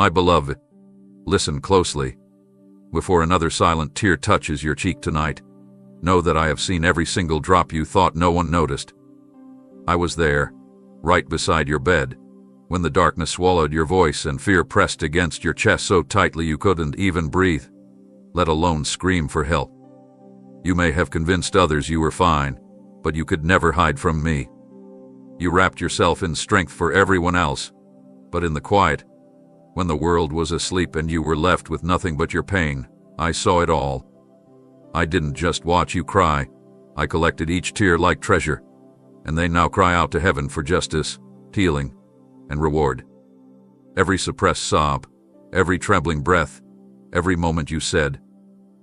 My beloved, listen closely. Before another silent tear touches your cheek tonight, know that I have seen every single drop you thought no one noticed. I was there, right beside your bed, when the darkness swallowed your voice and fear pressed against your chest so tightly you couldn't even breathe, let alone scream for help. You may have convinced others you were fine, but you could never hide from me. You wrapped yourself in strength for everyone else, but in the quiet, when the world was asleep and you were left with nothing but your pain, I saw it all. I didn't just watch you cry, I collected each tear like treasure, and they now cry out to heaven for justice, healing, and reward. Every suppressed sob, every trembling breath, every moment you said,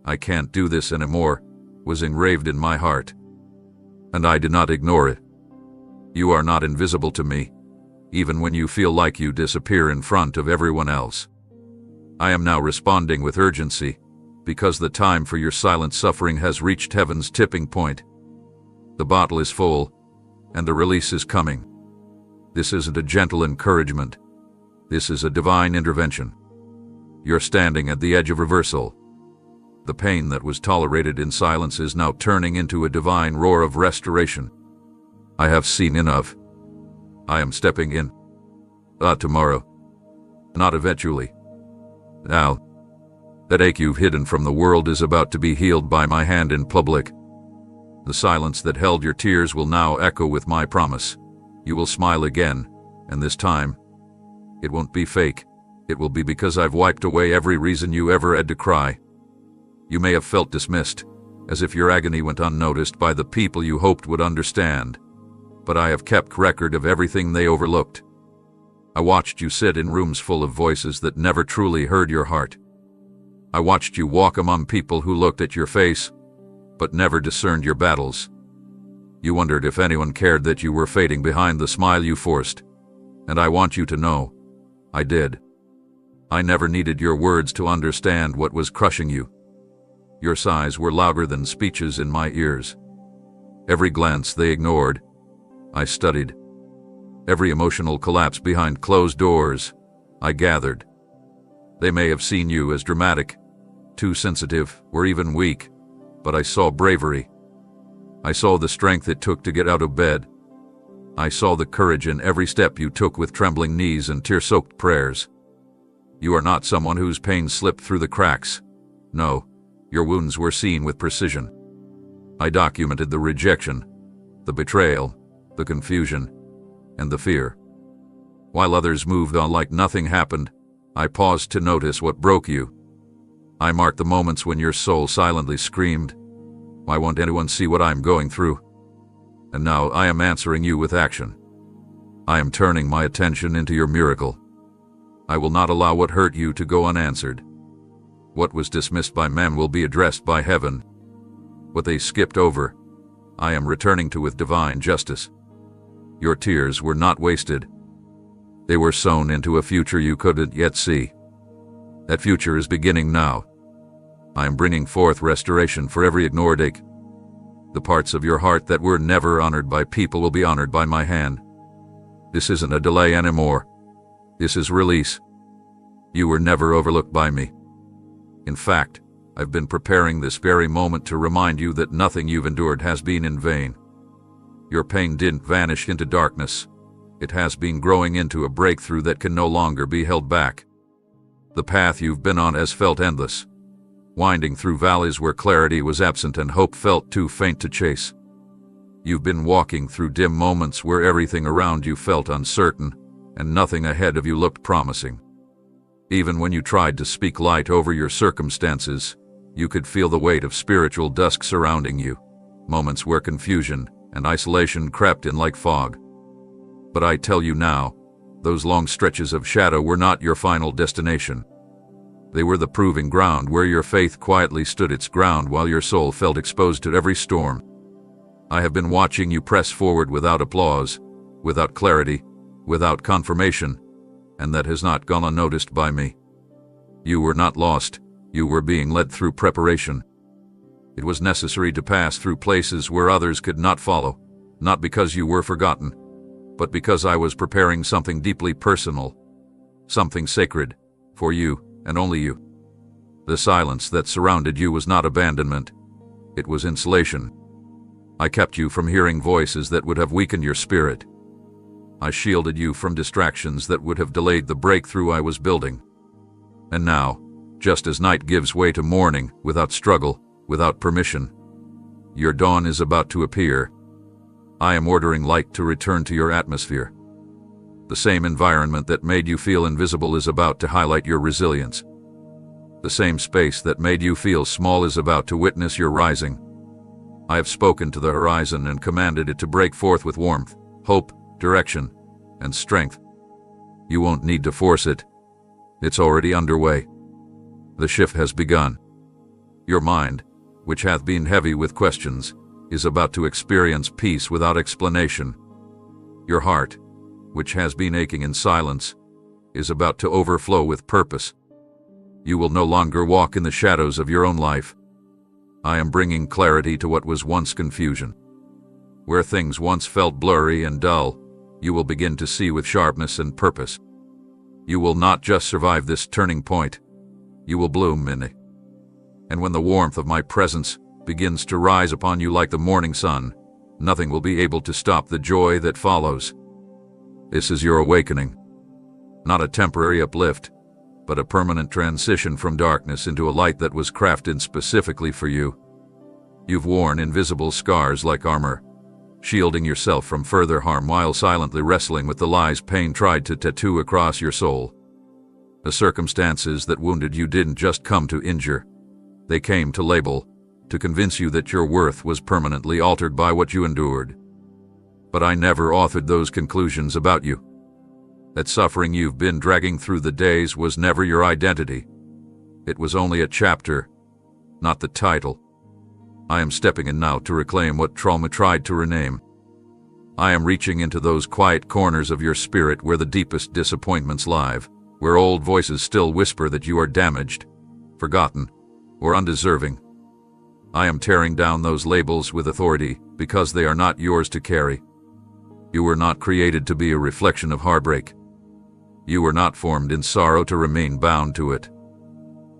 "I can't do this anymore," was engraved in my heart. And I did not ignore it. You are not invisible to me, even when you feel like you disappear in front of everyone else. I am now responding with urgency, because the time for your silent suffering has reached heaven's tipping point. The bottle is full, and the release is coming. This isn't a gentle encouragement. This is a divine intervention. You're standing at the edge of reversal. The pain that was tolerated in silence is now turning into a divine roar of restoration. I have seen enough. I am stepping in. Tomorrow. Not eventually. Now. That ache you've hidden from the world is about to be healed by my hand in public. The silence that held your tears will now echo with my promise. You will smile again, and this time, it won't be fake. It will be because I've wiped away every reason you ever had to cry. You may have felt dismissed, as if your agony went unnoticed by the people you hoped would understand. But I have kept record of everything they overlooked. I watched you sit in rooms full of voices that never truly heard your heart. I watched you walk among people who looked at your face, but never discerned your battles. You wondered if anyone cared that you were fading behind the smile you forced. And I want you to know, I did. I never needed your words to understand what was crushing you. Your sighs were louder than speeches in my ears. Every glance they ignored, I studied. Every emotional collapse behind closed doors, I gathered. They may have seen you as dramatic, too sensitive, or even weak, but I saw bravery. I saw the strength it took to get out of bed. I saw the courage in every step you took with trembling knees and tear-soaked prayers. You are not someone whose pain slipped through the cracks. No, your wounds were seen with precision. I documented the rejection, the betrayal, the confusion, and the fear. While others moved on like nothing happened, I paused to notice what broke you. I marked the moments when your soul silently screamed, "Why won't anyone see what I'm going through?" And now I am answering you with action. I am turning my attention into your miracle. I will not allow what hurt you to go unanswered. What was dismissed by men will be addressed by heaven. What they skipped over, I am returning to with divine justice. Your tears were not wasted. They were sown into a future you couldn't yet see. That future is beginning now. I am bringing forth restoration for every ignored ache. The parts of your heart that were never honored by people will be honored by my hand. This isn't a delay anymore. This is release. You were never overlooked by me. In fact, I've been preparing this very moment to remind you that nothing you've endured has been in vain. Your pain didn't vanish into darkness. It has been growing into a breakthrough that can no longer be held back. The path you've been on has felt endless, winding through valleys where clarity was absent and hope felt too faint to chase. You've been walking through dim moments where everything around you felt uncertain, and nothing ahead of you looked promising. Even when you tried to speak light over your circumstances, you could feel the weight of spiritual dusk surrounding you, moments where confusion and isolation crept in like fog. But I tell you now, those long stretches of shadow were not your final destination. They were the proving ground where your faith quietly stood its ground while your soul felt exposed to every storm. I have been watching you press forward without applause, without clarity, without confirmation, and that has not gone unnoticed by me. You were not lost, you were being led through preparation. It was necessary to pass through places where others could not follow, not because you were forgotten, but because I was preparing something deeply personal, something sacred, For you, and only you. The silence that surrounded you was not abandonment. It was insulation. I kept you from hearing voices that would have weakened your spirit. I shielded you from distractions that would have delayed the breakthrough I was building. And now, just as night gives way to morning, without struggle, without permission, your dawn is about to appear. I am ordering light to return to your atmosphere. The same environment that made you feel invisible is about to highlight your resilience. The same space that made you feel small is about to witness your rising. I have spoken to the horizon and commanded it to break forth with warmth, hope, direction, and strength. You won't need to force it. It's already underway. The shift has begun. Your mind, which hath been heavy with questions, is about to experience peace without explanation. Your heart, which has been aching in silence, is about to overflow with purpose. You will no longer walk in the shadows of your own life. I am bringing clarity to what was once confusion. Where things once felt blurry and dull, you will begin to see with sharpness and purpose. You will not just survive this turning point, you will bloom in it. And when the warmth of my presence begins to rise upon you like the morning sun, nothing will be able to stop the joy that follows. This is your awakening. Not a temporary uplift, but a permanent transition from darkness into a light that was crafted specifically for you. You've worn invisible scars like armor, shielding yourself from further harm while silently wrestling with the lies pain tried to tattoo across your soul. The circumstances that wounded you didn't just come to injure. They came to label, to convince you that your worth was permanently altered by what you endured. But I never authored those conclusions about you. That suffering you've been dragging through the days was never your identity. It was only a chapter, not the title. I am stepping in now to reclaim what trauma tried to rename. I am reaching into those quiet corners of your spirit where the deepest disappointments live, where old voices still whisper that you are damaged, forgotten, or undeserving. I am tearing down those labels with authority because they are not yours to carry. You were not created to be a reflection of heartbreak. You were not formed in sorrow to remain bound to it.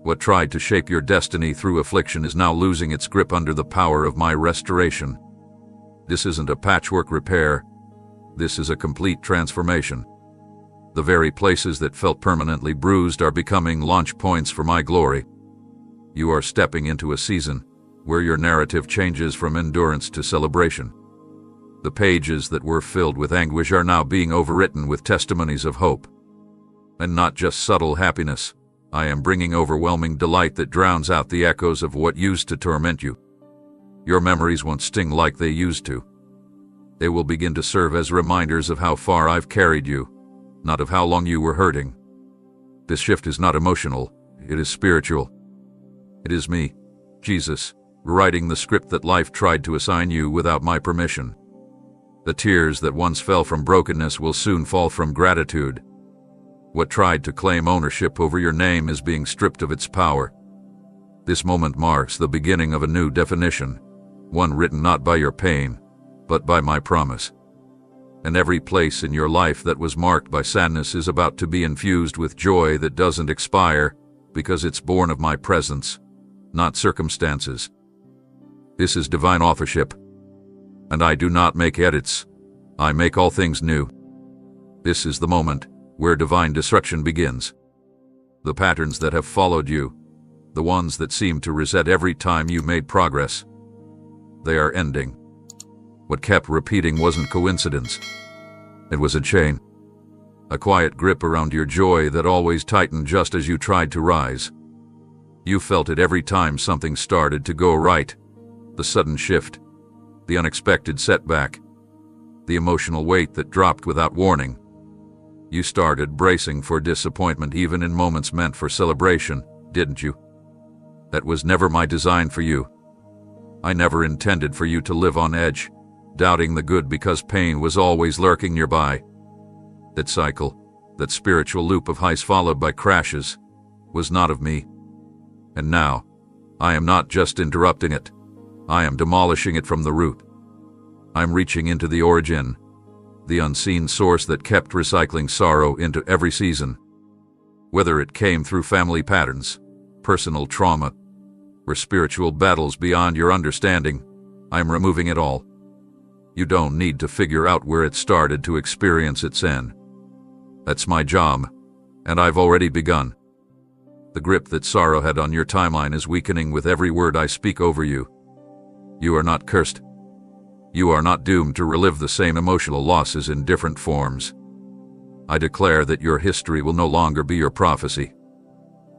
What tried to shape your destiny through affliction is now losing its grip under the power of my restoration. This isn't a patchwork repair. This is a complete transformation. The very places that felt permanently bruised are becoming launch points for my glory. You are stepping into a season where your narrative changes from endurance to celebration. The pages that were filled with anguish are now being overwritten with testimonies of hope. And not just subtle happiness. I am bringing overwhelming delight that drowns out the echoes of what used to torment you. Your memories won't sting like they used to. They will begin to serve as reminders of how far I've carried you, not of how long you were hurting. This shift is not emotional, it is spiritual. It is me, Jesus, writing the script that life tried to assign you without my permission. The tears that once fell from brokenness will soon fall from gratitude. What tried to claim ownership over your name is being stripped of its power. This moment marks the beginning of a new definition, one written not by your pain, but by my promise. And every place in your life that was marked by sadness is about to be infused with joy that doesn't expire, because it's born of my presence, not circumstances. This is divine authorship. And I do not make edits. I make all things new. This is the moment where divine destruction begins. The patterns that have followed you, the ones that seem to reset every time you made progress, they are ending. What kept repeating wasn't coincidence. It was a chain. A quiet grip around your joy that always tightened just as you tried to rise. You felt it every time something started to go right. The sudden shift, the unexpected setback, the emotional weight that dropped without warning. You started bracing for disappointment even in moments meant for celebration, didn't you? That was never my design for you. I never intended for you to live on edge, doubting the good because pain was always lurking nearby. That cycle, that spiritual loop of highs followed by crashes, was not of me. And now, I am not just interrupting it, I am demolishing it from the root. I'm reaching into the origin, the unseen source that kept recycling sorrow into every season. Whether it came through family patterns, personal trauma, or spiritual battles beyond your understanding, I'm removing it all. You don't need to figure out where it started to experience its end. That's my job, and I've already begun. The grip that sorrow had on your timeline is weakening with every word I speak over you. You are not cursed. You are not doomed to relive the same emotional losses in different forms. I declare that your history will no longer be your prophecy.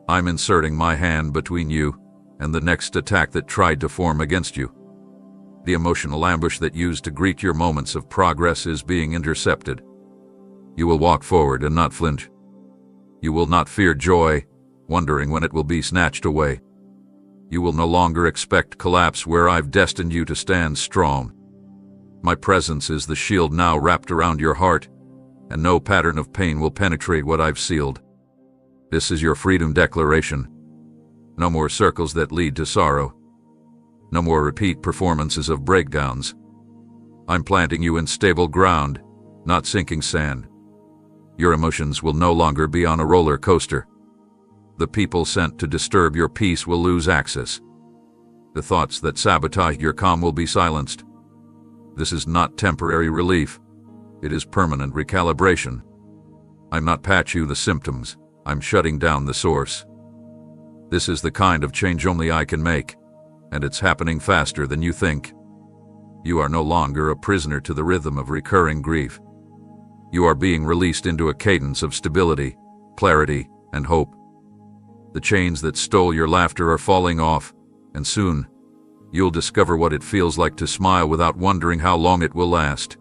I'm inserting my hand between you and the next attack that tried to form against you. The emotional ambush that used to greet your moments of progress is being intercepted. You will walk forward and not flinch. You will not fear joy, wondering when it will be snatched away. You will no longer expect collapse where I've destined you to stand strong. My presence is the shield now wrapped around your heart, and no pattern of pain will penetrate what I've sealed. This is your freedom declaration. No more circles that lead to sorrow. No more repeat performances of breakdowns. I'm planting you in stable ground, not sinking sand. Your emotions will no longer be on a roller coaster. The people sent to disturb your peace will lose access. The thoughts that sabotage your calm will be silenced. This is not temporary relief. It is permanent recalibration. I'm not patching the symptoms. I'm shutting down the source. This is the kind of change only I can make, and it's happening faster than you think. You are no longer a prisoner to the rhythm of recurring grief. You are being released into a cadence of stability, clarity, and hope. The chains that stole your laughter are falling off, and soon, you'll discover what it feels like to smile without wondering how long it will last.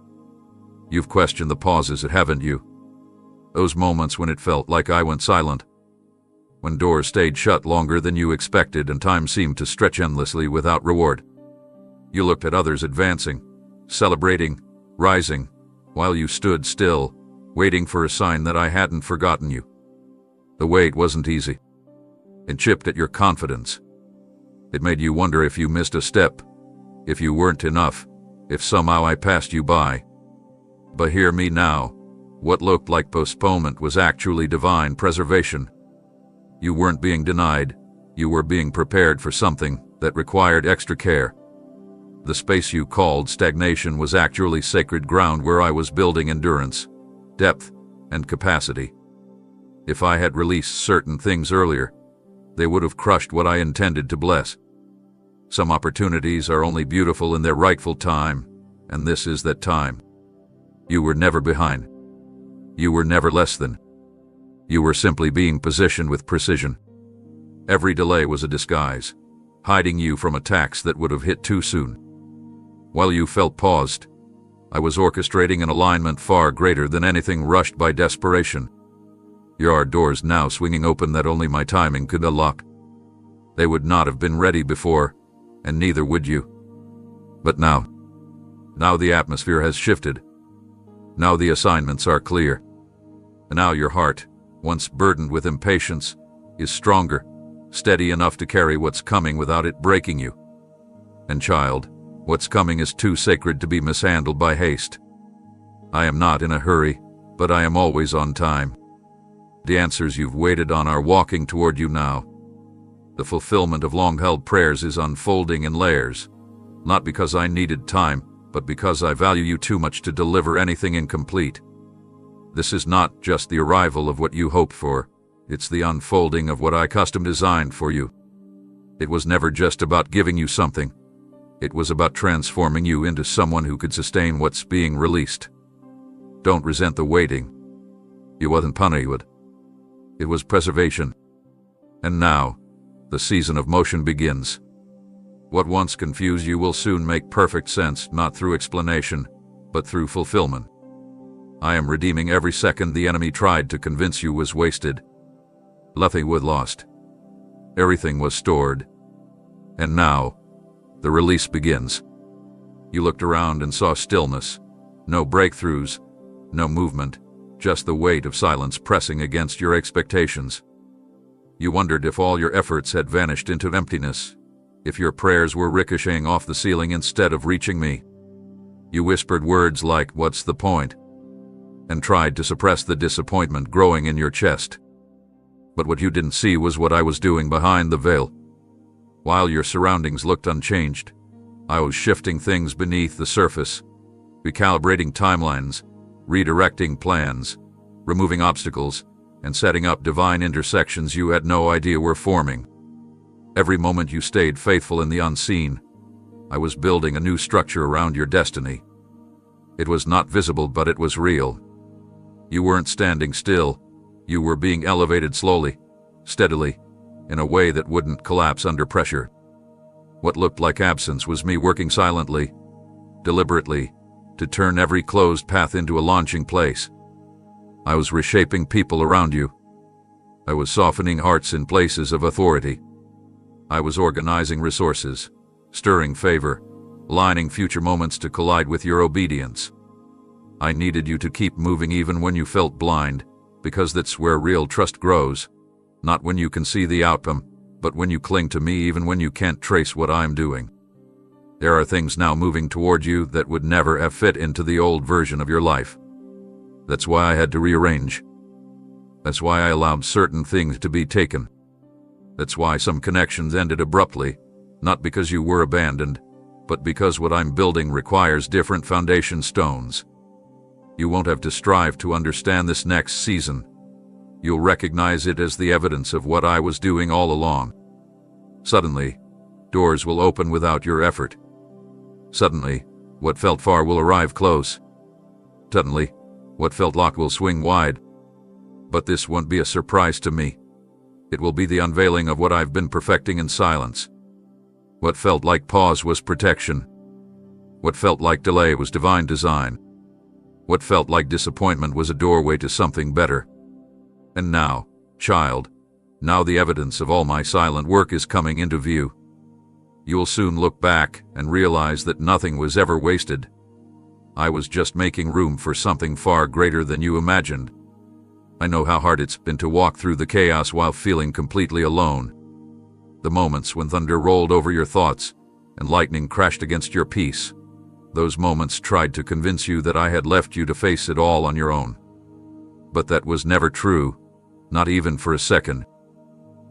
You've questioned the pauses, haven't you? Those moments when it felt like I went silent. When doors stayed shut longer than you expected and time seemed to stretch endlessly without reward. You looked at others advancing, celebrating, rising, while you stood still, waiting for a sign that I hadn't forgotten you. The wait wasn't easy. It chipped at your confidence. It made you wonder if you missed a step, if you weren't enough, if somehow I passed you by. But hear me now. What looked like postponement was actually divine preservation. You weren't being denied. You were being prepared for something that required extra care. The space you called stagnation was actually sacred ground where I was building endurance, depth, and capacity. If I had released certain things earlier, they would have crushed what I intended to bless. Some opportunities are only beautiful in their rightful time, and this is that time. You were never behind. You were never less than. You were simply being positioned with precision. Every delay was a disguise, hiding you from attacks that would have hit too soon. While you felt paused, I was orchestrating an alignment far greater than anything rushed by desperation. Yard doors now swinging open that only my timing could unlock. They would not have been ready before, and neither would you. But now the atmosphere has shifted. Now the assignments are clear. And now your heart, once burdened with impatience, is stronger, steady enough to carry what's coming without it breaking you. And child, what's coming is too sacred to be mishandled by haste. I am not in a hurry, but I am always on time. The answers you've waited on are walking toward you now. The fulfillment of long-held prayers is unfolding in layers, not because I needed time, but because I value you too much to deliver anything incomplete. This is not just the arrival of what you hoped for, it's the unfolding of what I custom designed for you. It was never just about giving you something. It was about transforming you into someone who could sustain what's being released. Don't resent the waiting. It wasn't punishment. It was preservation. And now, the season of motion begins. What once confused you will soon make perfect sense, not through explanation, but through fulfillment. I am redeeming every second the enemy tried to convince you was wasted. Nothing was lost. Everything was stored. And now, the release begins. You looked around and saw stillness. No breakthroughs, no movement, just the weight of silence pressing against your expectations. You wondered if all your efforts had vanished into emptiness, if your prayers were ricocheting off the ceiling instead of reaching me. You whispered words like, "What's the point?" and tried to suppress the disappointment growing in your chest. But what you didn't see was what I was doing behind the veil. While your surroundings looked unchanged, I was shifting things beneath the surface, recalibrating timelines, redirecting plans, removing obstacles, and setting up divine intersections you had no idea were forming. Every moment you stayed faithful in the unseen, I was building a new structure around your destiny. It was not visible, but it was real. You weren't standing still. You were being elevated slowly, steadily, in a way that wouldn't collapse under pressure. What looked like absence was me working silently, deliberately, to turn every closed path into a launching place. I was reshaping people around you. I was softening hearts in places of authority. I was organizing resources, stirring favor, aligning future moments to collide with your obedience. I needed you to keep moving even when you felt blind, because that's where real trust grows, not when you can see the outcome, but when you cling to me even when you can't trace what I'm doing. There are things now moving toward you that would never have fit into the old version of your life. That's why I had to rearrange. That's why I allowed certain things to be taken. That's why some connections ended abruptly, not because you were abandoned, but because what I'm building requires different foundation stones. You won't have to strive to understand this next season. You'll recognize it as the evidence of what I was doing all along. Suddenly, doors will open without your effort. Suddenly, what felt far will arrive close. Suddenly, what felt locked will swing wide. But this won't be a surprise to me. It will be the unveiling of what I've been perfecting in silence. What felt like pause was protection. What felt like delay was divine design. What felt like disappointment was a doorway to something better. And now, child, now the evidence of all my silent work is coming into view. You'll soon look back and realize that nothing was ever wasted. I was just making room for something far greater than you imagined. I know how hard it's been to walk through the chaos while feeling completely alone. The moments when thunder rolled over your thoughts and lightning crashed against your peace. Those moments tried to convince you that I had left you to face it all on your own. But that was never true, not even for a second.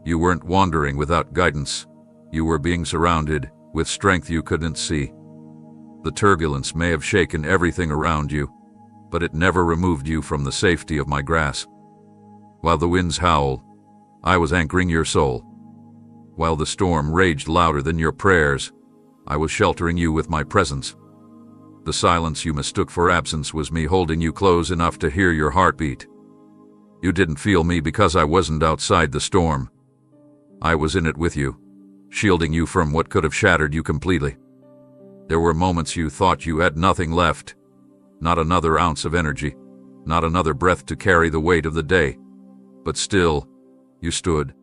You weren't wandering without guidance. You were being surrounded with strength you couldn't see. The turbulence may have shaken everything around you, but it never removed you from the safety of my grasp. While the winds howled, I was anchoring your soul. While the storm raged louder than your prayers, I was sheltering you with my presence. The silence you mistook for absence was me holding you close enough to hear your heartbeat. You didn't feel me because I wasn't outside the storm. I was in it with you, shielding you from what could have shattered you completely. There were moments you thought you had nothing left, not another ounce of energy, not another breath to carry the weight of the day. But still, you stood.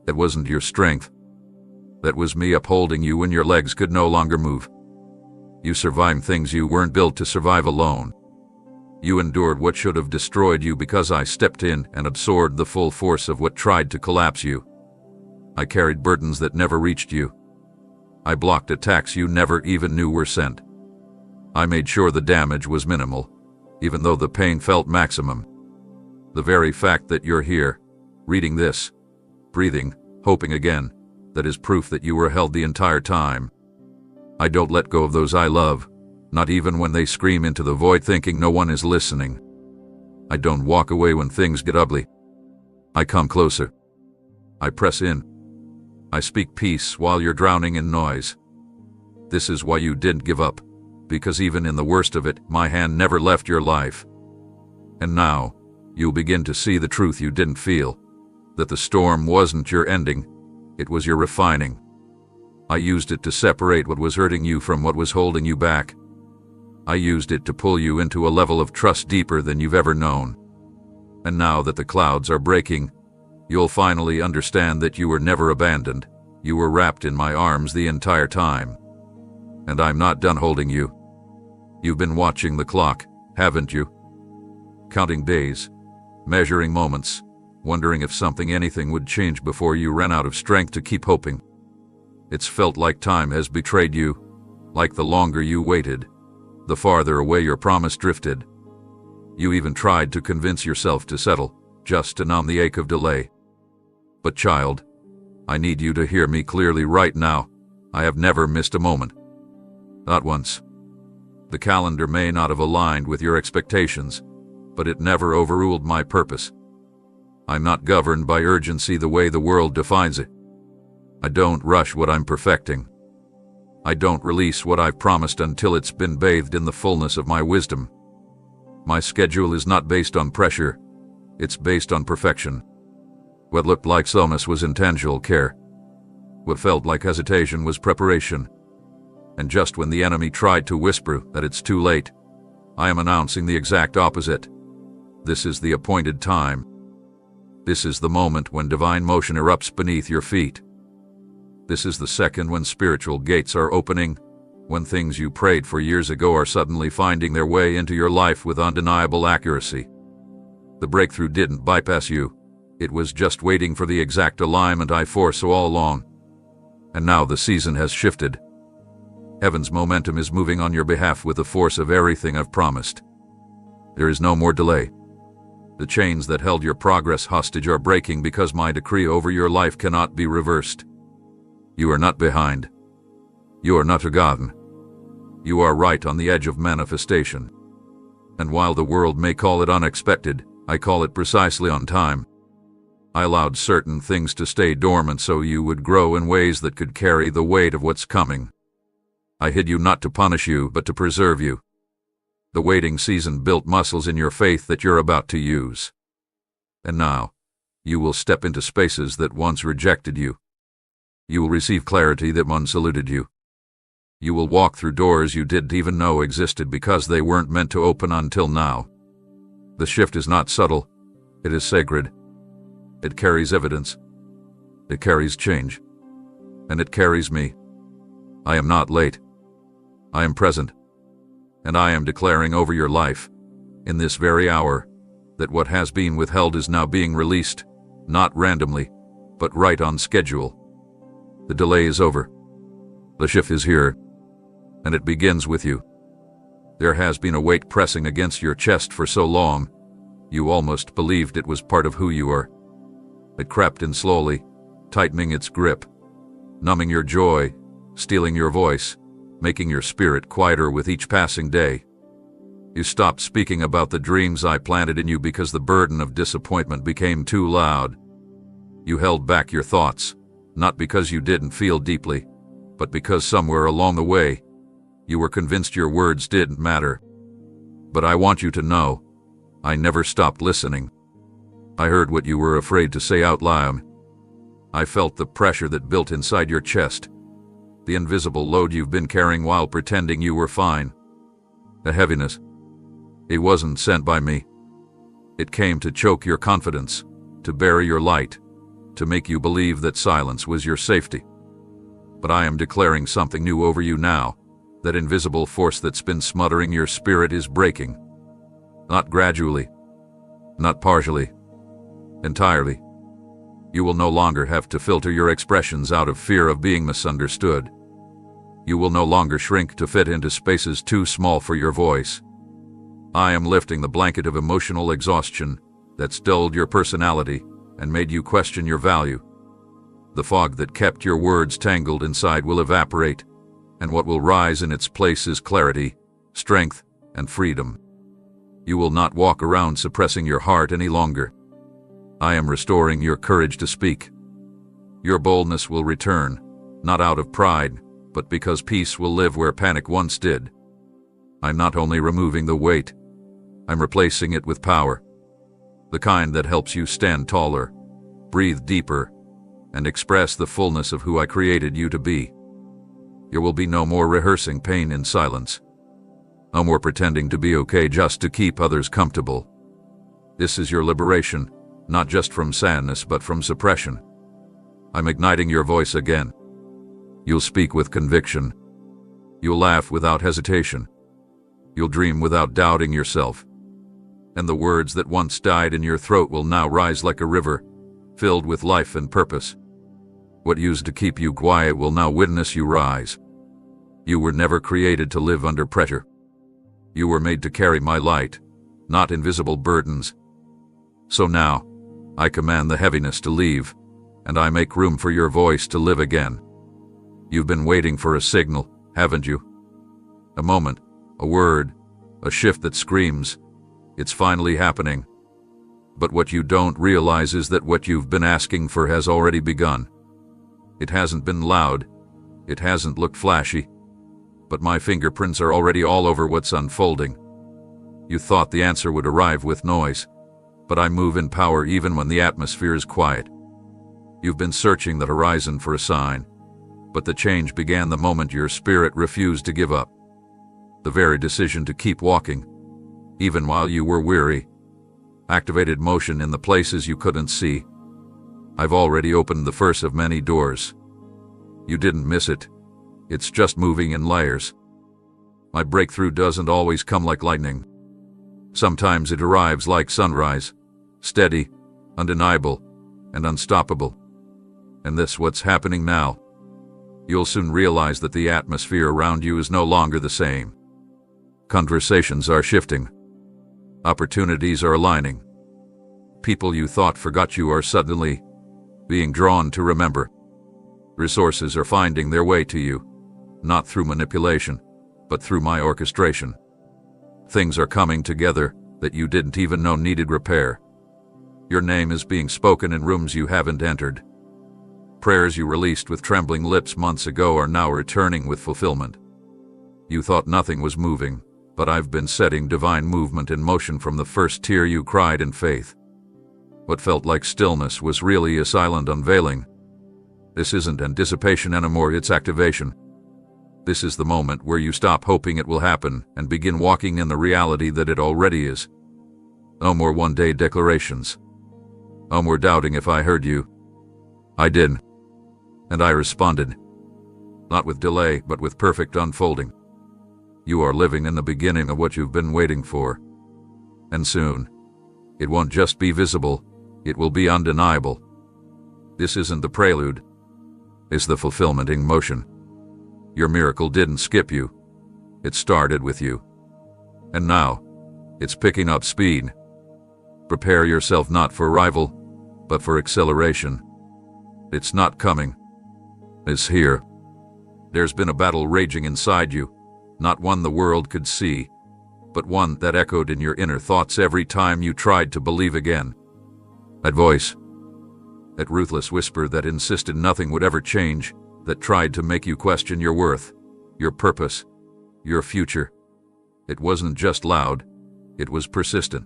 That wasn't your strength. That was me upholding you when your legs could no longer move. You survived things you weren't built to survive alone. You endured what should have destroyed you because I stepped in and absorbed the full force of what tried to collapse you. I carried burdens that never reached you. I blocked attacks you never even knew were sent. I made sure the damage was minimal, even though the pain felt maximum. The very fact that you're here, reading this, breathing, hoping again, that is proof that you were held the entire time. I don't let go of those I love, not even when they scream into the void thinking no one is listening. I don't walk away when things get ugly. I come closer. I press in. I speak peace while you're drowning in noise. This is why you didn't give up, because even in the worst of it, my hand never left your life. And now, you'll begin to see the truth you didn't feel, that the storm wasn't your ending, it was your refining. I used it to separate what was hurting you from what was holding you back. I used it to pull you into a level of trust deeper than you've ever known. And now that the clouds are breaking, you'll finally understand that you were never abandoned. You were wrapped in my arms the entire time. And I'm not done holding you. You've been watching the clock, haven't you? Counting days, measuring moments, wondering if anything would change before you ran out of strength to keep hoping. It's felt like time has betrayed you, like the longer you waited, the farther away your promise drifted. You even tried to convince yourself to settle, just to numb the ache of delay. But child, I need you to hear me clearly right now. I have never missed a moment. Not once. The calendar may not have aligned with your expectations, but it never overruled my purpose. I'm not governed by urgency the way the world defines it. I don't rush what I'm perfecting. I don't release what I've promised until it's been bathed in the fullness of my wisdom. My schedule is not based on pressure, it's based on perfection. What looked like slowness was intentional care. What felt like hesitation was preparation. And just when the enemy tried to whisper that it's too late, I am announcing the exact opposite. This is the appointed time. This is the moment when divine motion erupts beneath your feet. This is the second when spiritual gates are opening, when things you prayed for years ago are suddenly finding their way into your life with undeniable accuracy. The breakthrough didn't bypass you. It was just waiting for the exact alignment I foresaw all along. And now the season has shifted. Heaven's momentum is moving on your behalf with the force of everything I've promised. There is no more delay. The chains that held your progress hostage are breaking because my decree over your life cannot be reversed. You are not behind. You are not forgotten. You are right on the edge of manifestation. And while the world may call it unexpected, I call it precisely on time. I allowed certain things to stay dormant so you would grow in ways that could carry the weight of what's coming. I hid you not to punish you, but to preserve you. The waiting season built muscles in your faith that you're about to use. And now, you will step into spaces that once rejected you. You will receive clarity that once eluded you. You will walk through doors you didn't even know existed because they weren't meant to open until now. The shift is not subtle, it is sacred. It carries evidence. It carries change. And it carries me. I am not late. I am present. And I am declaring over your life, in this very hour, that what has been withheld is now being released, not randomly, but right on schedule. The delay is over. The shift is here. And it begins with you. There has been a weight pressing against your chest for so long, you almost believed it was part of who you are. It crept in slowly, tightening its grip, numbing your joy, stealing your voice, making your spirit quieter with each passing day. You stopped speaking about the dreams I planted in you because the burden of disappointment became too loud. You held back your thoughts, not because you didn't feel deeply, but because somewhere along the way, you were convinced your words didn't matter. But I want you to know, I never stopped listening. I heard what you were afraid to say out loud. I felt the pressure that built inside your chest, the invisible load you've been carrying while pretending you were fine. The heaviness. It wasn't sent by me. It came to choke your confidence, to bury your light, to make you believe that silence was your safety. But I am declaring something new over you now. That invisible force that's been smothering your spirit is breaking. Not gradually, not partially, entirely. You will no longer have to filter your expressions out of fear of being misunderstood. You will no longer shrink to fit into spaces too small for your voice. I am lifting the blanket of emotional exhaustion that's dulled your personality and made you question your value. The fog that kept your words tangled inside will evaporate, and what will rise in its place is clarity, strength, and freedom. You will not walk around suppressing your heart any longer. I am restoring your courage to speak. Your boldness will return, not out of pride, but because peace will live where panic once did. I'm not only removing the weight, I'm replacing it with power. The kind that helps you stand taller, breathe deeper, and express the fullness of who I created you to be. There will be no more rehearsing pain in silence. No more pretending to be okay just to keep others comfortable. This is your liberation, not just from sadness but from suppression. I'm igniting your voice again. You'll speak with conviction. You'll laugh without hesitation. You'll dream without doubting yourself. And the words that once died in your throat will now rise like a river, filled with life and purpose. What used to keep you quiet will now witness you rise. You were never created to live under pressure. You were made to carry my light, not invisible burdens. So now, I command the heaviness to leave, and I make room for your voice to live again. You've been waiting for a signal, haven't you? A moment, a word, a shift that screams, it's finally happening. But what you don't realize is that what you've been asking for has already begun. It hasn't been loud, it hasn't looked flashy, but my fingerprints are already all over what's unfolding. You thought the answer would arrive with noise, but I move in power even when the atmosphere is quiet. You've been searching the horizon for a sign, but the change began the moment your spirit refused to give up. The very decision to keep walking, even while you were weary, activated motion in the places you couldn't see. I've already opened the first of many doors. You didn't miss it. It's just moving in layers. My breakthrough doesn't always come like lightning. Sometimes it arrives like sunrise, steady, undeniable, and unstoppable. And that's what's happening now. You'll soon realize that the atmosphere around you is no longer the same. Conversations are shifting. Opportunities are aligning. People you thought forgot you are suddenly being drawn to remember. Resources are finding their way to you, not through manipulation, but through my orchestration. Things are coming together that you didn't even know needed repair. Your name is being spoken in rooms you haven't entered. Prayers you released with trembling lips months ago are now returning with fulfillment. You thought nothing was moving, but I've been setting divine movement in motion from the first tear you cried in faith. What felt like stillness was really a silent unveiling. This isn't anticipation anymore, it's activation. This is the moment where you stop hoping it will happen and begin walking in the reality that it already is. No more one-day declarations. No more doubting if I heard you. I did. And I responded. Not with delay, but with perfect unfolding. You are living in the beginning of what you've been waiting for. And soon, it won't just be visible, it will be undeniable. This isn't the prelude. It's the fulfillment in motion. Your miracle didn't skip you. It started with you. And now, it's picking up speed. Prepare yourself not for arrival, but for acceleration. It's not coming. It's here. There's been a battle raging inside you, not one the world could see, but one that echoed in your inner thoughts every time you tried to believe again. That voice, that ruthless whisper that insisted nothing would ever change, that tried to make you question your worth, your purpose, your future. It wasn't just loud, it was persistent.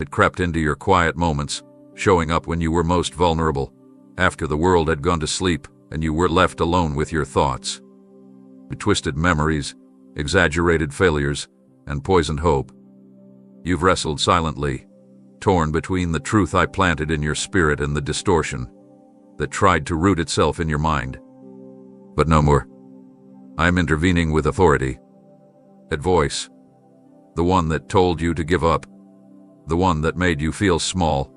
It crept into your quiet moments, showing up when you were most vulnerable, after the world had gone to sleep and you were left alone with your thoughts. Twisted memories, exaggerated failures, and poisoned hope. You've wrestled silently, torn between the truth I planted in your spirit and the distortion that tried to root itself in your mind. But no more. I am intervening with authority. That voice, the one that told you to give up, the one that made you feel small,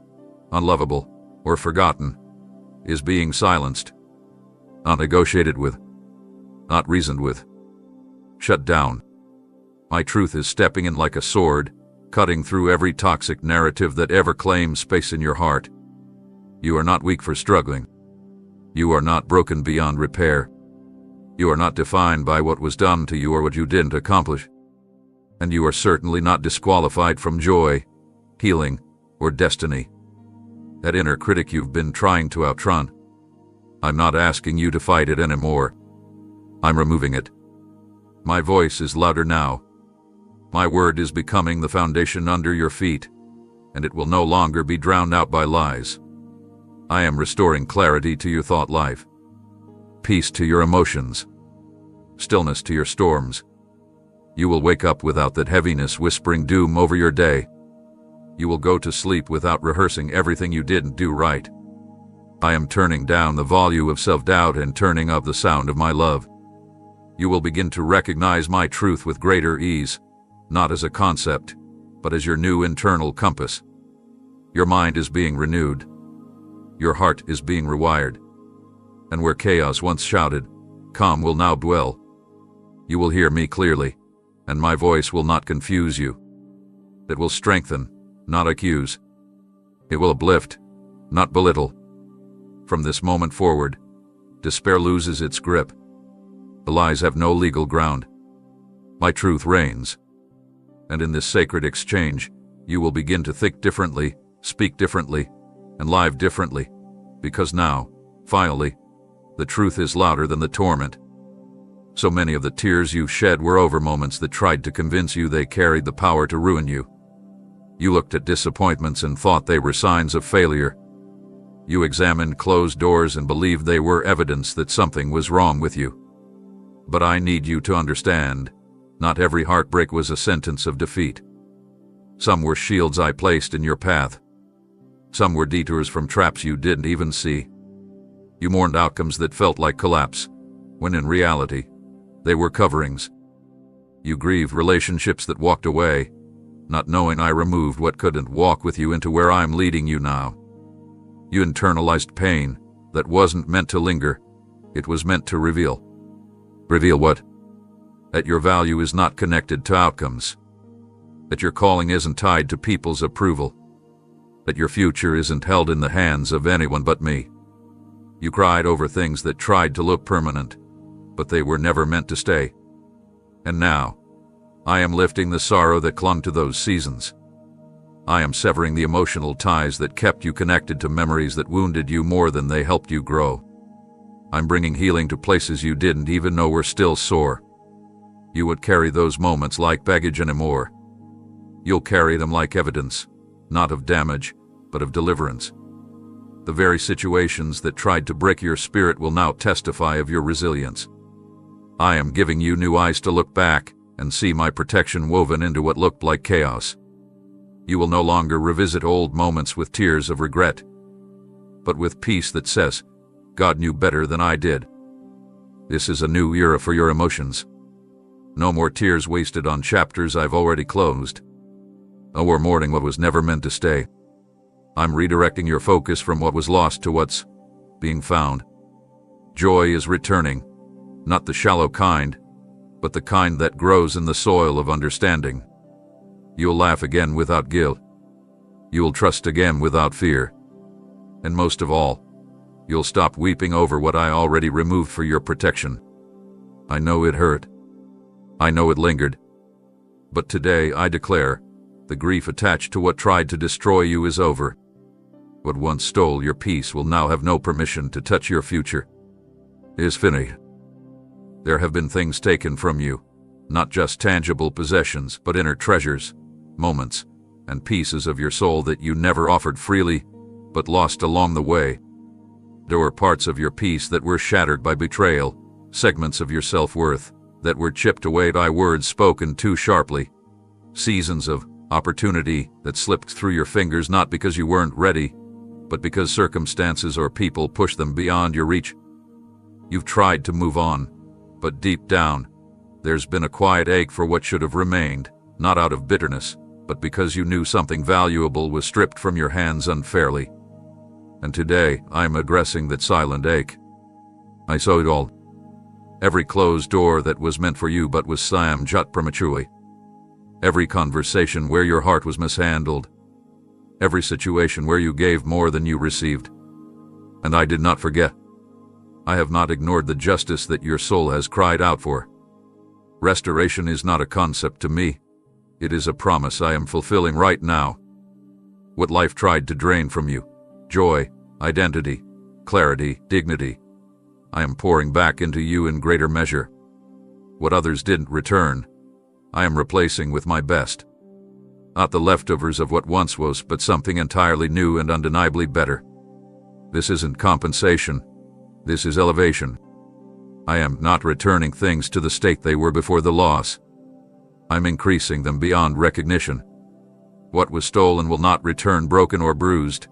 unlovable, or forgotten, is being silenced. Not negotiated with, not reasoned with. Shut down. My truth is stepping in like a sword, cutting through every toxic narrative that ever claimed space in your heart. You are not weak for struggling. You are not broken beyond repair. You are not defined by what was done to you or what you didn't accomplish. And you are certainly not disqualified from joy, healing, or destiny. That inner critic you've been trying to outrun, I'm not asking you to fight it anymore. I'm removing it. My voice is louder now. My word is becoming the foundation under your feet, and it will no longer be drowned out by lies. I am restoring clarity to your thought life, peace to your emotions, stillness to your storms. You will wake up without that heaviness whispering doom over your day. You will go to sleep without rehearsing everything you didn't do right. I am turning down the volume of self-doubt and turning up the sound of my love. You will begin to recognize my truth with greater ease, not as a concept, but as your new internal compass. Your mind is being renewed. Your heart is being rewired. And where chaos once shouted, calm will now dwell. You will hear me clearly, and my voice will not confuse you. It will strengthen, not accuse. It will uplift, not belittle. From this moment forward, despair loses its grip. The lies have no legal ground. My truth reigns. And in this sacred exchange, you will begin to think differently, speak differently, and live differently, because now, finally, the truth is louder than the torment. So many of the tears you shed were over moments that tried to convince you they carried the power to ruin you. You looked at disappointments and thought they were signs of failure. You examined closed doors and believed they were evidence that something was wrong with you. But I need you to understand, not every heartbreak was a sentence of defeat. Some were shields I placed in your path. Some were detours from traps you didn't even see. You mourned outcomes that felt like collapse, when in reality, they were coverings. You grieved relationships that walked away, not knowing I removed what couldn't walk with you into where I'm leading you now. You internalized pain that wasn't meant to linger, it was meant to reveal. Reveal what? That your value is not connected to outcomes. That your calling isn't tied to people's approval. That your future isn't held in the hands of anyone but me. You cried over things that tried to look permanent, but they were never meant to stay. And now, I am lifting the sorrow that clung to those seasons. I am severing the emotional ties that kept you connected to memories that wounded you more than they helped you grow. I'm bringing healing to places you didn't even know were still sore. You would carry those moments like baggage anymore. You'll carry them like evidence, not of damage, but of deliverance. The very situations that tried to break your spirit will now testify of your resilience. I am giving you new eyes to look back and see my protection woven into what looked like chaos. You will no longer revisit old moments with tears of regret, but with peace that says, God knew better than I did. This is a new era for your emotions. No more tears wasted on chapters I've already closed. No more mourning what was never meant to stay. I'm redirecting your focus from what was lost to what's being found. Joy is returning, not the shallow kind, but the kind that grows in the soil of understanding. You'll laugh again without guilt. You'll trust again without fear. And most of all, you'll stop weeping over what I already removed for your protection. I know it hurt. I know it lingered. But today I declare, the grief attached to what tried to destroy you is over. What once stole your peace will now have no permission to touch your future. It is finished. There have been things taken from you, not just tangible possessions, but inner treasures, moments, and pieces of your soul that you never offered freely, but lost along the way. There were parts of your peace that were shattered by betrayal, segments of your self-worth that were chipped away by words spoken too sharply, seasons of opportunity that slipped through your fingers not because you weren't ready, but because circumstances or people pushed them beyond your reach. You've tried to move on, but deep down, there's been a quiet ache for what should have remained, not out of bitterness, but because you knew something valuable was stripped from your hands unfairly. And today, I'm addressing that silent ache. I saw it all. Every closed door that was meant for you but was slammed shut prematurely. Every conversation where your heart was mishandled. Every situation where you gave more than you received. And I did not forget. I have not ignored the justice that your soul has cried out for. Restoration is not a concept to me. It is a promise I am fulfilling right now. What life tried to drain from you, joy, identity, clarity, dignity, I am pouring back into you in greater measure. What others didn't return, I am replacing with my best. Not the leftovers of what once was, but something entirely new and undeniably better. This isn't compensation. This is elevation. I am not returning things to the state they were before the loss. I'm increasing them beyond recognition. What was stolen will not return broken or bruised.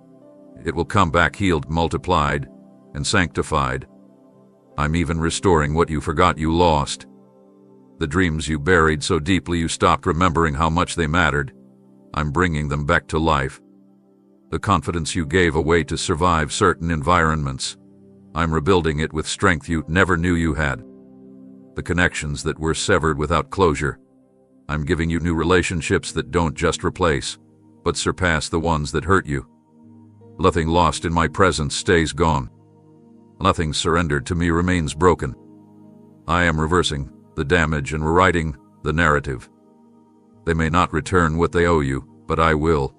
It will come back healed, multiplied, and sanctified. I'm even restoring what you forgot you lost. The dreams you buried so deeply you stopped remembering how much they mattered. I'm bringing them back to life. The confidence you gave away to survive certain environments, I'm rebuilding it with strength you never knew you had. The connections that were severed without closure, I'm giving you new relationships that don't just replace, but surpass the ones that hurt you. Nothing lost in my presence stays gone. Nothing surrendered to me remains broken. I am reversing the damage and rewriting the narrative. They may not return what they owe you, but I will.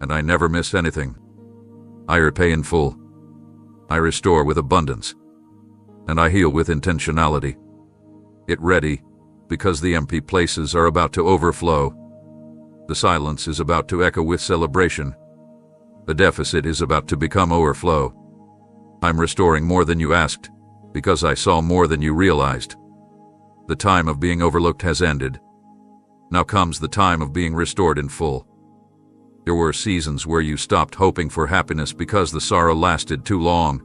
And I never miss anything. I repay in full. I restore with abundance. And I heal with intentionality. Get ready, because the empty places are about to overflow. The silence is about to echo with celebration. The deficit is about to become overflow. I'm restoring more than you asked, because I saw more than you realized. The time of being overlooked has ended. Now comes the time of being restored in full. There were seasons where you stopped hoping for happiness because the sorrow lasted too long,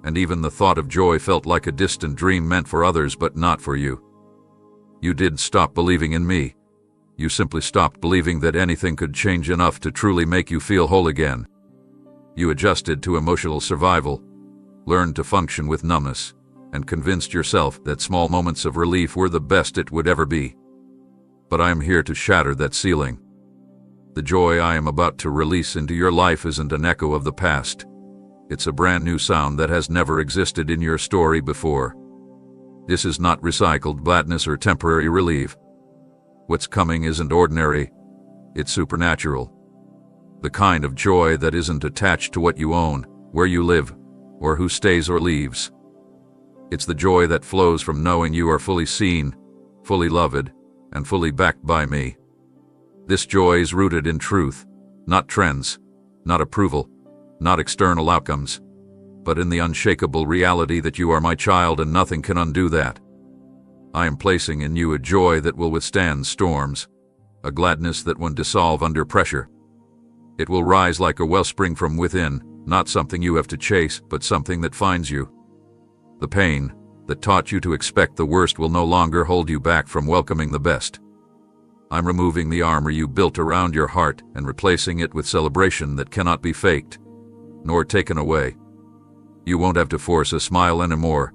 and even the thought of joy felt like a distant dream meant for others but not for you. You didn't stop believing in me. You simply stopped believing that anything could change enough to truly make you feel whole again. You adjusted to emotional survival, learned to function with numbness, and convinced yourself that small moments of relief were the best it would ever be. But I am here to shatter that ceiling. The joy I am about to release into your life isn't an echo of the past. It's a brand new sound that has never existed in your story before. This is not recycled gladness or temporary relief. What's coming isn't ordinary, it's supernatural. The kind of joy that isn't attached to what you own, where you live, or who stays or leaves. It's the joy that flows from knowing you are fully seen, fully loved, and fully backed by me. This joy is rooted in truth, not trends, not approval, not external outcomes, but in the unshakable reality that you are my child and nothing can undo that. I am placing in you a joy that will withstand storms, a gladness that won't dissolve under pressure. It will rise like a wellspring from within, not something you have to chase, but something that finds you. The pain that taught you to expect the worst will no longer hold you back from welcoming the best. I'm removing the armor you built around your heart and replacing it with celebration that cannot be faked, nor taken away. You won't have to force a smile anymore.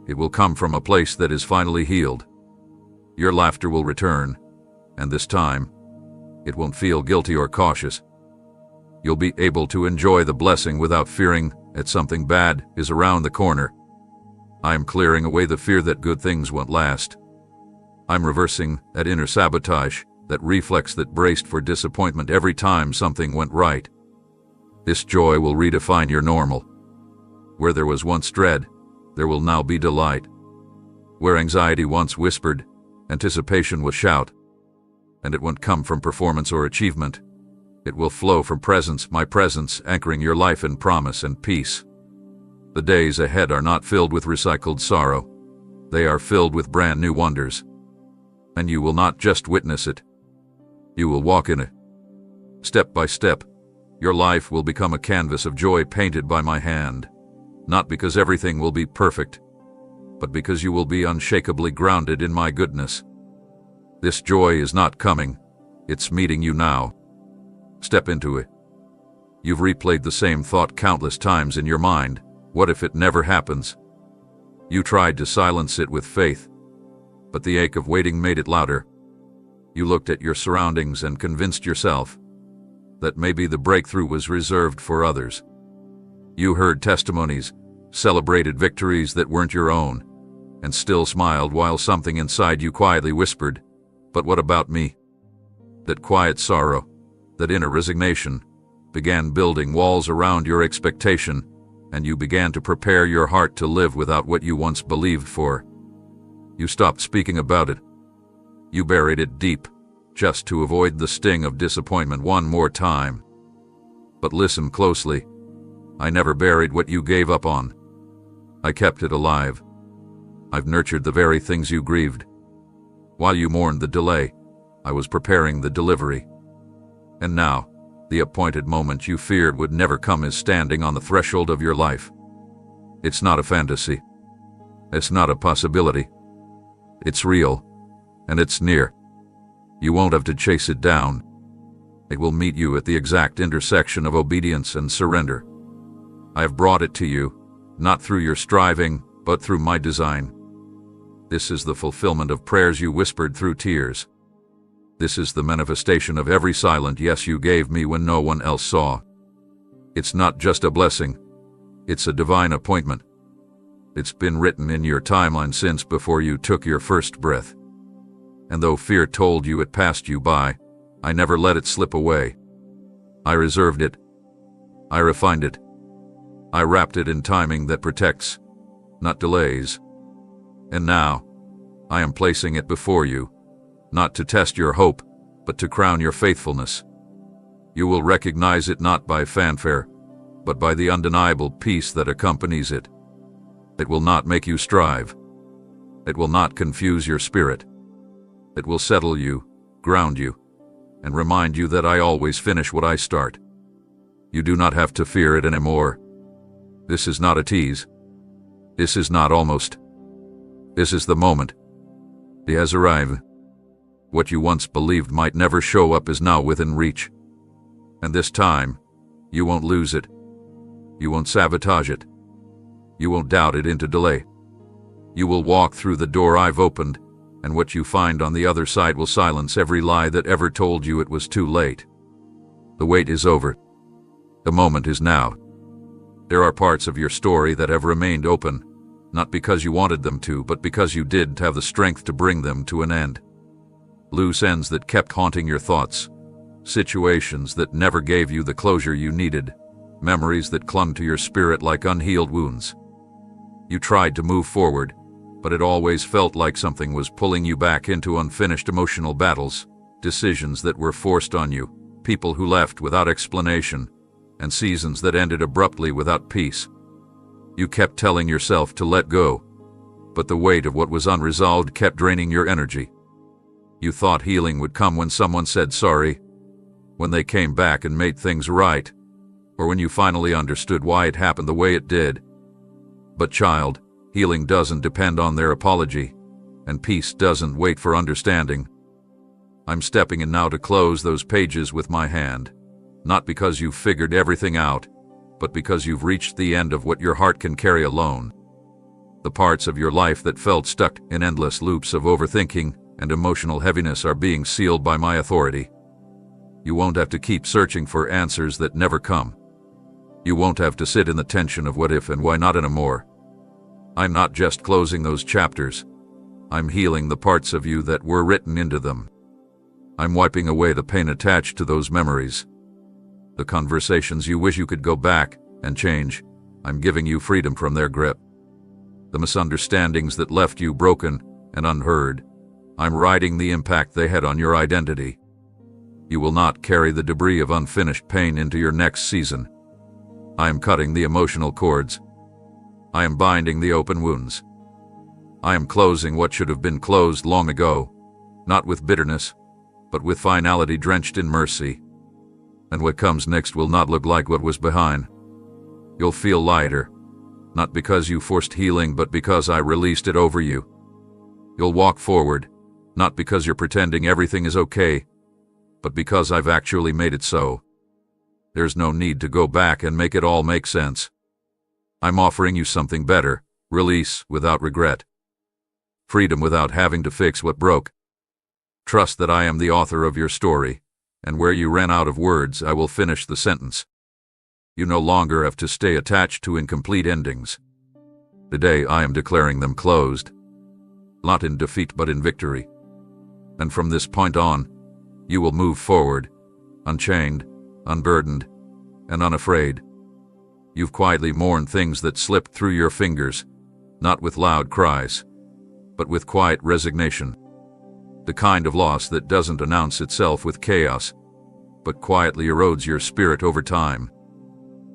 It will come from a place that is finally healed. Your laughter will return, and this time, it won't feel guilty or cautious. You'll be able to enjoy the blessing without fearing that something bad is around the corner. I am clearing away the fear that good things won't last. I'm reversing that inner sabotage, that reflex that braced for disappointment every time something went right. This joy will redefine your normal. Where there was once dread, there will now be delight. Where anxiety once whispered, anticipation will shout. And it won't come from performance or achievement. It will flow from presence, my presence, anchoring your life in promise and peace. The days ahead are not filled with recycled sorrow. They are filled with brand new wonders. And you will not just witness it. You will walk in it. Step by step, your life will become a canvas of joy painted by my hand. Not because everything will be perfect, but because you will be unshakably grounded in my goodness. This joy is not coming, it's meeting you now. Step into it. You've replayed the same thought countless times in your mind. What if it never happens? You tried to silence it with faith, but the ache of waiting made it louder. You looked at your surroundings and convinced yourself that maybe the breakthrough was reserved for others. You heard testimonies, celebrated victories that weren't your own, and still smiled while something inside you quietly whispered, "But what about me?" That quiet sorrow, that inner resignation, began building walls around your expectation, and you began to prepare your heart to live without what you once believed for. You stopped speaking about it. You buried it deep, just to avoid the sting of disappointment one more time. But listen closely. I never buried what you gave up on. I kept it alive. I've nurtured the very things you grieved. While you mourned the delay, I was preparing the delivery. And now, the appointed moment you feared would never come is standing on the threshold of your life. It's not a fantasy. It's not a possibility. It's real, and it's near. You won't have to chase it down. It will meet you at the exact intersection of obedience and surrender. I have brought it to you, not through your striving, but through my design. This is the fulfillment of prayers you whispered through tears. This is the manifestation of every silent yes you gave me when no one else saw. It's not just a blessing. It's a divine appointment, It's been written in your timeline since before you took your first breath. And though fear told you it passed you by, I never let it slip away. I reserved it. I refined it. I wrapped it in timing that protects, not delays. And now, I am placing it before you, not to test your hope, but to crown your faithfulness. You will recognize it not by fanfare, but by the undeniable peace that accompanies it. It will not make you strive. It will not confuse your spirit. It will settle you, ground you, and remind you that I always finish what I start. You do not have to fear it anymore. This is not a tease. This is not almost. This is the moment. It has arrived. What you once believed might never show up is now within reach. And this time, you won't lose it. You won't sabotage it. You won't doubt it into delay. You will walk through the door I've opened, and what you find on the other side will silence every lie that ever told you it was too late. The wait is over. The moment is now. There are parts of your story that have remained open, not because you wanted them to, but because you didn't have the strength to bring them to an end. Loose ends that kept haunting your thoughts, situations that never gave you the closure you needed, memories that clung to your spirit like unhealed wounds. You tried to move forward, but it always felt like something was pulling you back into unfinished emotional battles, decisions that were forced on you, people who left without explanation, and seasons that ended abruptly without peace. You kept telling yourself to let go, but the weight of what was unresolved kept draining your energy. You thought healing would come when someone said sorry, when they came back and made things right, or when you finally understood why it happened the way it did. But child, healing doesn't depend on their apology, and peace doesn't wait for understanding. I'm stepping in now to close those pages with my hand, not because you've figured everything out, but because you've reached the end of what your heart can carry alone. The parts of your life that felt stuck in endless loops of overthinking and emotional heaviness are being sealed by my authority. You won't have to keep searching for answers that never come. You won't have to sit in the tension of what if and why not anymore. I'm not just closing those chapters. I'm healing the parts of you that were written into them. I'm wiping away the pain attached to those memories. The conversations you wish you could go back and change, I'm giving you freedom from their grip. The misunderstandings that left you broken and unheard, I'm riding the impact they had on your identity. You will not carry the debris of unfinished pain into your next season. I am cutting the emotional cords. I am binding the open wounds. I am closing what should have been closed long ago, not with bitterness, but with finality drenched in mercy. And what comes next will not look like what was behind. You'll feel lighter, not because you forced healing, but because I released it over you. You'll walk forward, not because you're pretending everything is okay, but because I've actually made it so. There's no need to go back and make it all make sense. I'm offering you something better, release without regret. Freedom without having to fix what broke. Trust that I am the author of your story, and where you ran out of words, I will finish the sentence. You no longer have to stay attached to incomplete endings. Today I am declaring them closed, not in defeat but in victory. And from this point on, you will move forward, unchained, unburdened, and unafraid. You've quietly mourned things that slipped through your fingers, not with loud cries, but with quiet resignation. The kind of loss that doesn't announce itself with chaos, but quietly erodes your spirit over time.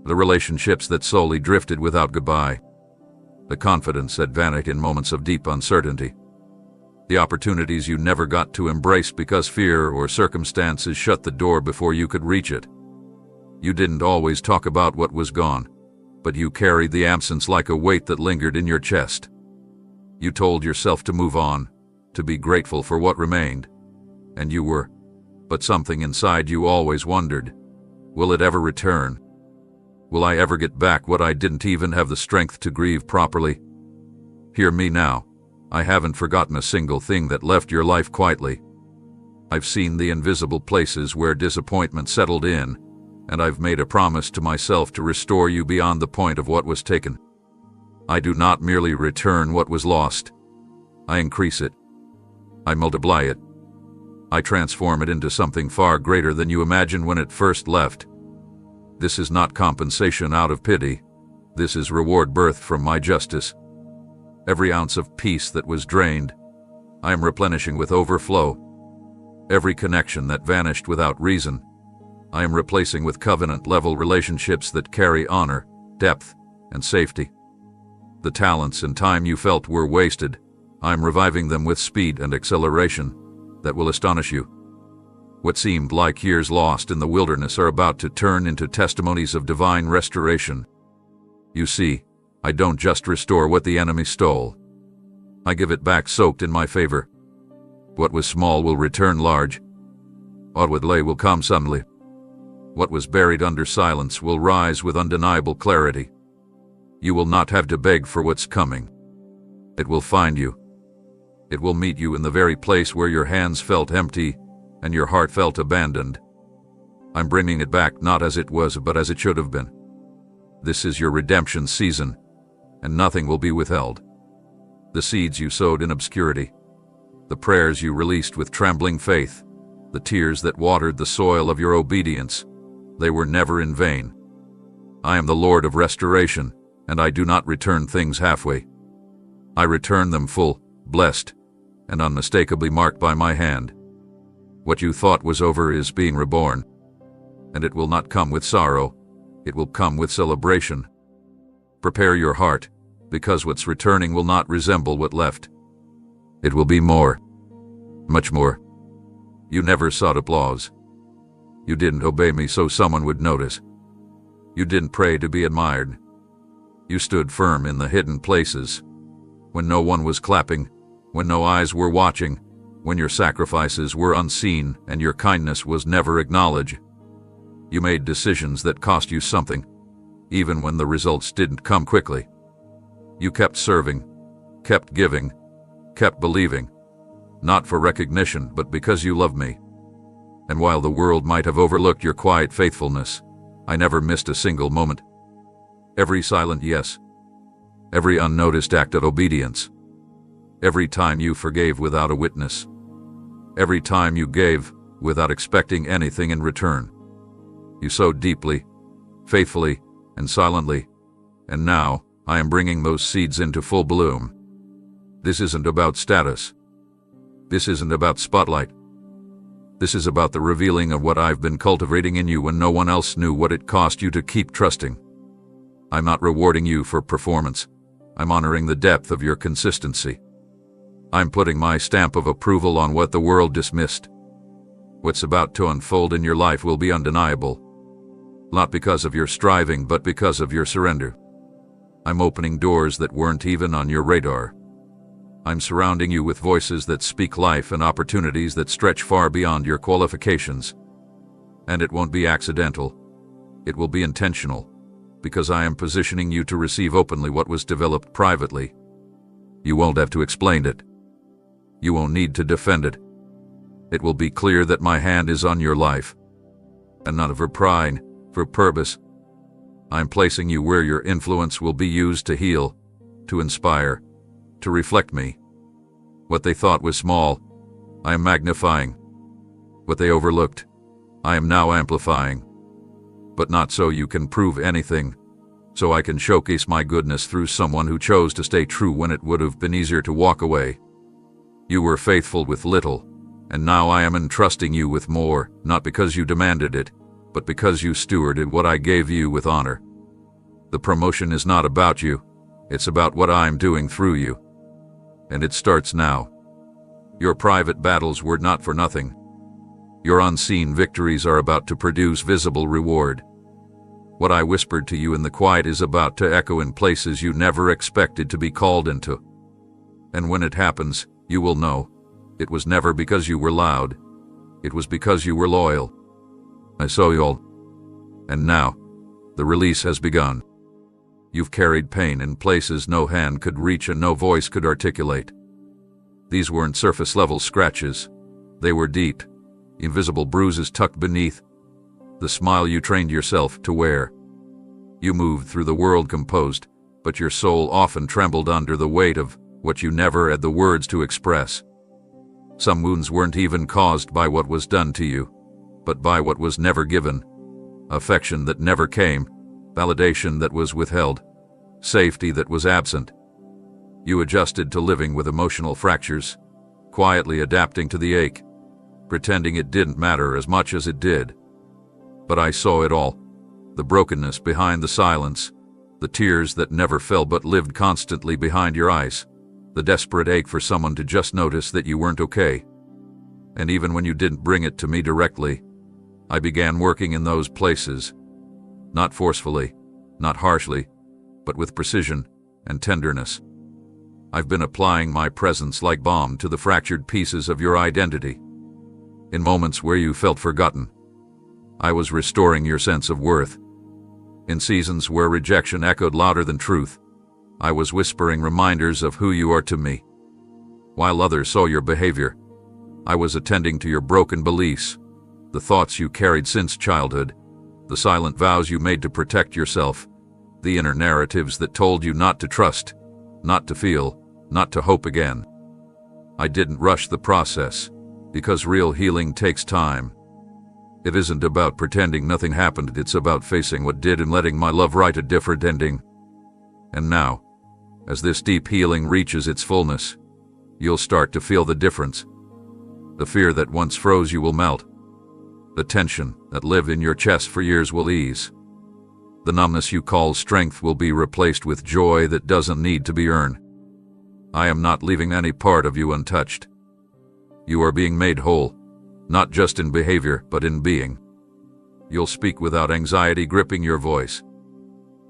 The relationships that slowly drifted without goodbye. The confidence that vanished in moments of deep uncertainty. The opportunities you never got to embrace because fear or circumstances shut the door before you could reach it. You didn't always talk about what was gone, but you carried the absence like a weight that lingered in your chest. You told yourself to move on, to be grateful for what remained, and you were, but something inside you always wondered, will it ever return? Will I ever get back what I didn't even have the strength to grieve properly? Hear me now. I haven't forgotten a single thing that left your life quietly. I've seen the invisible places where disappointment settled in, and I've made a promise to myself to restore you beyond the point of what was taken. I do not merely return what was lost. I increase it. I multiply it. I transform it into something far greater than you imagined when it first left. This is not compensation out of pity. This is reward birthed from my justice. Every ounce of peace that was drained, I am replenishing with overflow. Every connection that vanished without reason, I am replacing with covenant-level relationships that carry honor, depth, and safety. The talents and time you felt were wasted, I am reviving them with speed and acceleration that will astonish you. What seemed like years lost in the wilderness are about to turn into testimonies of divine restoration. You see, I don't just restore what the enemy stole. I give it back soaked in my favor. What was small will return large. What would lay will come suddenly. What was buried under silence will rise with undeniable clarity. You will not have to beg for what's coming. It will find you. It will meet you in the very place where your hands felt empty and your heart felt abandoned. I'm bringing it back not as it was, but as it should have been. This is your redemption season, and nothing will be withheld. The seeds you sowed in obscurity, the prayers you released with trembling faith, the tears that watered the soil of your obedience, they were never in vain. I am the Lord of restoration, and I do not return things halfway. I return them full, blessed, and unmistakably marked by my hand. What you thought was over is being reborn, and it will not come with sorrow, it will come with celebration. Prepare your heart, because what's returning will not resemble what left. It will be more, much more. You never sought applause. You didn't obey me so someone would notice. You didn't pray to be admired. You stood firm in the hidden places, when no one was clapping, when no eyes were watching, when your sacrifices were unseen and your kindness was never acknowledged. You made decisions that cost you something, even when the results didn't come quickly. You kept serving, kept giving, kept believing, not for recognition but because you loved me. And while the world might have overlooked your quiet faithfulness, I never missed a single moment. Every silent yes, every unnoticed act of obedience, every time you forgave without a witness, every time you gave without expecting anything in return. You sowed deeply, faithfully, and silently, and now I am bringing those seeds into full bloom. This isn't about status. This isn't about spotlight. This is about the revealing of what I've been cultivating in you when no one else knew what it cost you to keep trusting. I'm not rewarding you for performance. I'm honoring the depth of your consistency. I'm putting my stamp of approval on what the world dismissed. What's about to unfold in your life will be undeniable, not because of your striving, but because of your surrender. I'm opening doors that weren't even on your radar. I'm surrounding you with voices that speak life and opportunities that stretch far beyond your qualifications. And it won't be accidental. It will be intentional, because I am positioning you to receive openly what was developed privately. You won't have to explain it. You won't need to defend it. It will be clear that my hand is on your life, and not for pride, for purpose. I'm placing you where your influence will be used to heal, to inspire, to reflect me. What they thought was small, I am magnifying. What they overlooked, I am now amplifying. But not so you can prove anything, so I can showcase my goodness through someone who chose to stay true when it would have been easier to walk away. You were faithful with little, and now I am entrusting you with more, not because you demanded it, but because you stewarded what I gave you with honor. The promotion is not about you, it's about what I'm doing through you. And it starts now. Your private battles were not for nothing. Your unseen victories are about to produce visible reward. What I whispered to you in the quiet is about to echo in places you never expected to be called into. And when it happens, you will know. It was never because you were loud. It was because you were loyal. I saw you all. And now, the release has begun. You've carried pain in places no hand could reach and no voice could articulate. These weren't surface-level scratches. They were deep, invisible bruises tucked beneath the smile you trained yourself to wear. You moved through the world composed, but your soul often trembled under the weight of what you never had the words to express. Some wounds weren't even caused by what was done to you, but by what was never given. Affection that never came, validation that was withheld, safety that was absent. You adjusted to living with emotional fractures, quietly adapting to the ache, pretending it didn't matter as much as it did. But I saw it all, the brokenness behind the silence, the tears that never fell but lived constantly behind your eyes, the desperate ache for someone to just notice that you weren't okay. And even when you didn't bring it to me directly, I began working in those places, not forcefully, not harshly, but with precision and tenderness. I've been applying my presence like balm to the fractured pieces of your identity. In moments where you felt forgotten, I was restoring your sense of worth. In seasons where rejection echoed louder than truth, I was whispering reminders of who you are to me. While others saw your behavior, I was attending to your broken beliefs, the thoughts you carried since childhood, the silent vows you made to protect yourself, the inner narratives that told you not to trust, not to feel, not to hope again. I didn't rush the process, because real healing takes time. It isn't about pretending nothing happened, it's about facing what did and letting my love write a different ending. And now, as this deep healing reaches its fullness, you'll start to feel the difference. The fear that once froze you will melt. The tension that lived in your chest for years will ease. The numbness you call strength will be replaced with joy that doesn't need to be earned. I am not leaving any part of you untouched. You are being made whole, not just in behavior, but in being. You'll speak without anxiety gripping your voice.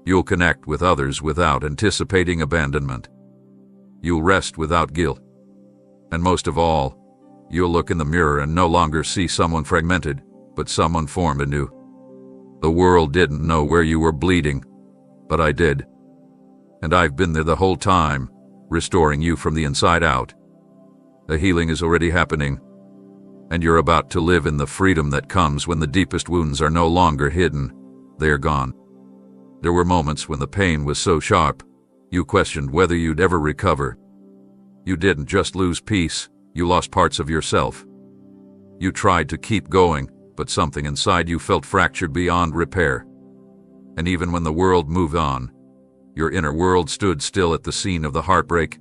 You'll connect with others without anticipating abandonment. You'll rest without guilt. And most of all, you'll look in the mirror and no longer see someone fragmented, but someone formed anew. The world didn't know where you were bleeding, but I did. And I've been there the whole time, restoring you from the inside out. The healing is already happening, and you're about to live in the freedom that comes when the deepest wounds are no longer hidden, they are gone. There were moments when the pain was so sharp, you questioned whether you'd ever recover. You didn't just lose peace, you lost parts of yourself. You tried to keep going, but something inside you felt fractured beyond repair. And even when the world moved on, your inner world stood still at the scene of the heartbreak,